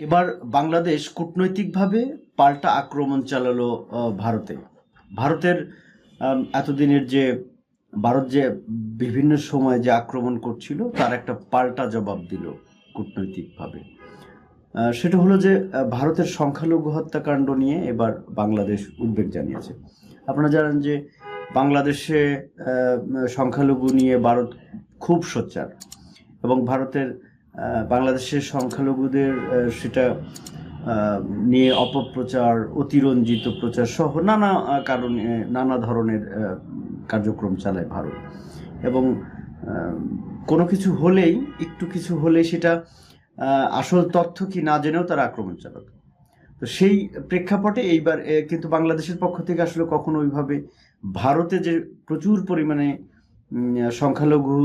এবার বাংলাদেশ কূটনৈতিকভাবে পাল্টা আক্রমণ চালালো ভারতে। ভারতের এতদিনের যে ভারত যে বিভিন্ন সময় যে আক্রমণ করছিল তার একটা পাল্টা জবাব দিল কূটনৈতিকভাবে। সেটা হলো যে ভারতের সংখ্যালঘু হত্যাকাণ্ড নিয়ে এবার বাংলাদেশ উদ্বেগ জানিয়েছে। আপনারা জানেন যে বাংলাদেশে সংখ্যালঘু নিয়ে ভারত খুব সোচ্চার এবং ভারতের বাংলাদেশের সংখ্যালঘুদের সেটা নিয়ে অপপ্রচার, অতিরঞ্জিত প্রচার সহ নানা কারণে নানা ধরনের কার্যক্রম চালায় ভারত। এবং কোনো কিছু হলেই একটু কিছু হলেই সেটা আসল তথ্য কি না জেনেও তারা আক্রমণ চালাতো। তো সেই প্রেক্ষাপটে এইবার কিন্তু বাংলাদেশের পক্ষ থেকে আসলে কখনো ওইভাবে ভারতে যে প্রচুর পরিমাণে সংখ্যালঘু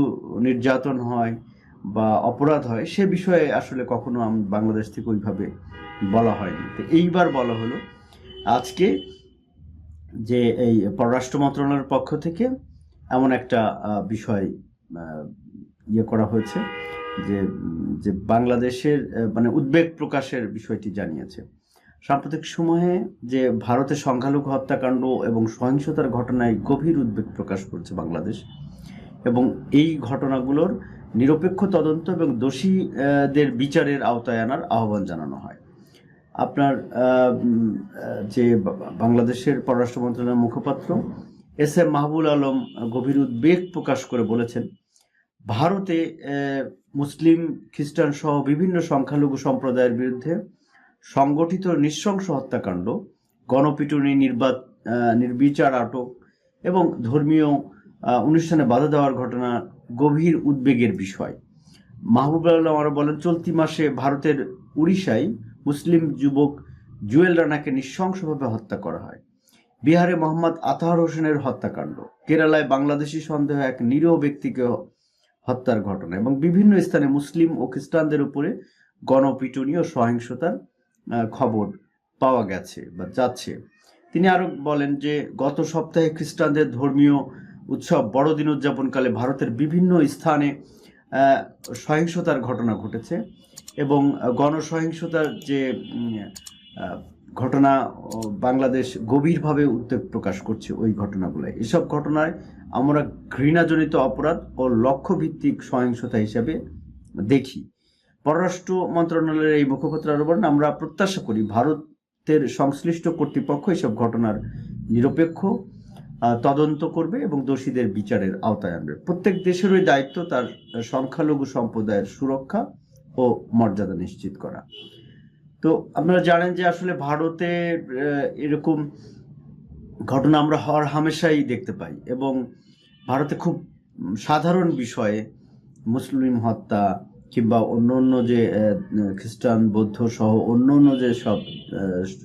নির্যাতন হয় বা অপরাধ হয় সে বিষয়ে আসলে কখনো বাংলাদেশ থেকে ওইভাবে বলা হয়নি। তো এইবার বলা হলো আজকে যে এই পররাষ্ট্র মন্ত্রণালয়ের পক্ষ থেকে এমন একটা বিষয় ইয়ে করা হয়েছে যে যে বাংলাদেশের মানে উদ্বেগ প্রকাশের বিষয়টি জানিয়েছে। সাম্প্রতিক সময়ে যে ভারতের সংখ্যালঘু হত্যাকাণ্ড এবং সহিংসতার ঘটনায় গভীর উদ্বেগ প্রকাশ করছে বাংলাদেশ এবং এই ঘটনাগুলোর নিরপেক্ষ তদন্ত এবং দোষীদের বিচারের আওতায় আনার আহ্বান জানানো হয়। আপনার যে বাংলাদেশের পররাষ্ট্র মন্ত্রণালয়ের মুখপাত্র এস এম মাহবুব আলম গভীর উদ্বেগ প্রকাশ করে বলেছেন, ভারতে মুসলিম, খ্রিস্টান সহ বিভিন্ন সংখ্যালঘু সম্প্রদায়ের বিরুদ্ধে সংগঠিত নৃশংস হত্যাকাণ্ড, গণপিটুনি, নির্বিচার আটক এবং ধর্মীয় অনুষ্ঠানে বাধা দেওয়ার ঘটনা গভীর উদ্বেগের বিষয়। মাহবুব আলম আরও বলেন, চলতি মাসে ভারতের উড়িষ্যায় মুসলিম যুবক জুয়েল রানাকে নৃশংসভাবে হত্যা করা হয়। বিহারে মোহাম্মদ আতাহার হোসেনের হত্যাকাণ্ড, কেরালায় বাংলাদেশি সন্দেহ এক নিরীহ ব্যক্তিকে হত্যার ঘটনা এবং বিভিন্ন স্থানে মুসলিম ও খ্রিস্টানদের উপরে গণপিটুনি ও সহিংসতার খবর পাওয়া গেছে বা যাচ্ছে। তিনি আরো বলেন যে গত সপ্তাহে খ্রিস্টানদের ধর্মীয় উৎসব বড়দিন উদযাপনকালে ভারতের বিভিন্ন স্থানে সহিংসতার ঘটনা ঘটেছে এবং গণসহিংসতার যে ঘটনা বাংলাদেশ গভীরভাবে উদ্বেগ প্রকাশ করছে ওই ঘটনাগুলোয়। এসব ঘটনায় আমরা ঘৃণাজনিত অপরাধ ও লক্ষ্যভিত্তিক সহিংসতা হিসেবে দেখি। পররাষ্ট্র মন্ত্রণালয়ের এই মুখপাত্র আরো বলেন, আমরা প্রত্যাশা করি ভারতের সংশ্লিষ্ট কর্তৃপক্ষ এসব ঘটনার নিরপেক্ষ তদন্ত করবে এবং দোষীদের বিচারের আওতায় আনবে। প্রত্যেক দেশেরই দায়িত্ব তার সংখ্যালঘু সম্প্রদায়ের সুরক্ষা ও মর্যাদা নিশ্চিত করা। তো আপনারা জানেন যে আসলে ভারতে এরকম ঘটনা আমরা হর হামেশাই দেখতে পাই এবং ভারতে খুব সাধারণ বিষয়ে মুসলিম হত্যা কিংবা অন্য অন্য যে খ্রিস্টান, বৌদ্ধ সহ অন্য অন্য যে সব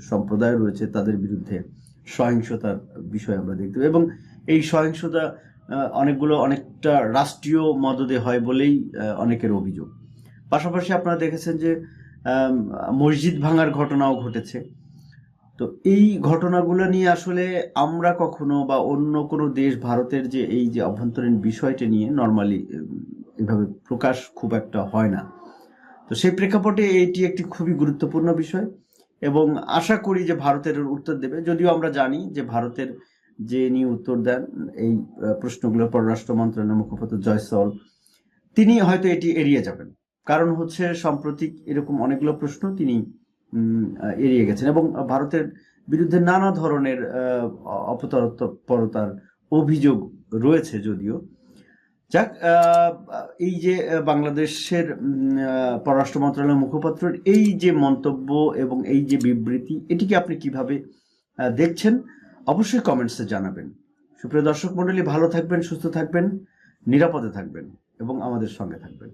সম্প্রদায় রয়েছে তাদের বিরুদ্ধে সহিংসতার বিষয় আমরা দেখতে পাই এবং এই সহিংসতা অনেকটা রাষ্ট্রীয় মদদে হয় বলেই অনেকের অভিযোগ। পাশাপাশি আপনারা দেখেছেন যে মসজিদ ভাঙার ঘটনাও ঘটেছে। তো এই ঘটনাগুলো নিয়ে আসলে আমরা কখনো বা অন্য কোনো দেশ ভারতের যে এই যে অভ্যন্তরীণ বিষয়টা নিয়ে নর্মালি এভাবে প্রকাশ খুব একটা হয় না। তো সেই প্রেক্ষাপটে এটি একটি খুবই গুরুত্বপূর্ণ বিষয় এবং আশা করি যে ভারতের উত্তর দেবে। যদিও আমরা জানি যে ভারতের যে নিয়ে উত্তর দেন এই প্রশ্নগুলো পররাষ্ট্র মন্ত্রণালয়ের মুখপাত্র জয়সওয়াল, তিনি হয়তো এটি এড়িয়ে যাবেন। কারণ হচ্ছে সাম্প্রতিক এরকম অনেকগুলো প্রশ্ন তিনি এড়িয়ে গেছেন এবং ভারতের বিরুদ্ধে নানা ধরনের অপতৎপরতার অভিযোগ রয়েছে। যদিও যাক, এই যে বাংলাদেশের পররাষ্ট্র মন্ত্রণালয়ের মুখপাত্রের এই যে মন্তব্য এবং এই যে বিবৃতি, এটিকে আপনি কিভাবে দেখছেন অবশ্যই কমেন্টসে জানাবেন। সুপ্রিয় দর্শক মণ্ডলী, ভালো থাকবেন, সুস্থ থাকবেন, নিরাপদে থাকবেন এবং আমাদের সঙ্গে থাকবেন।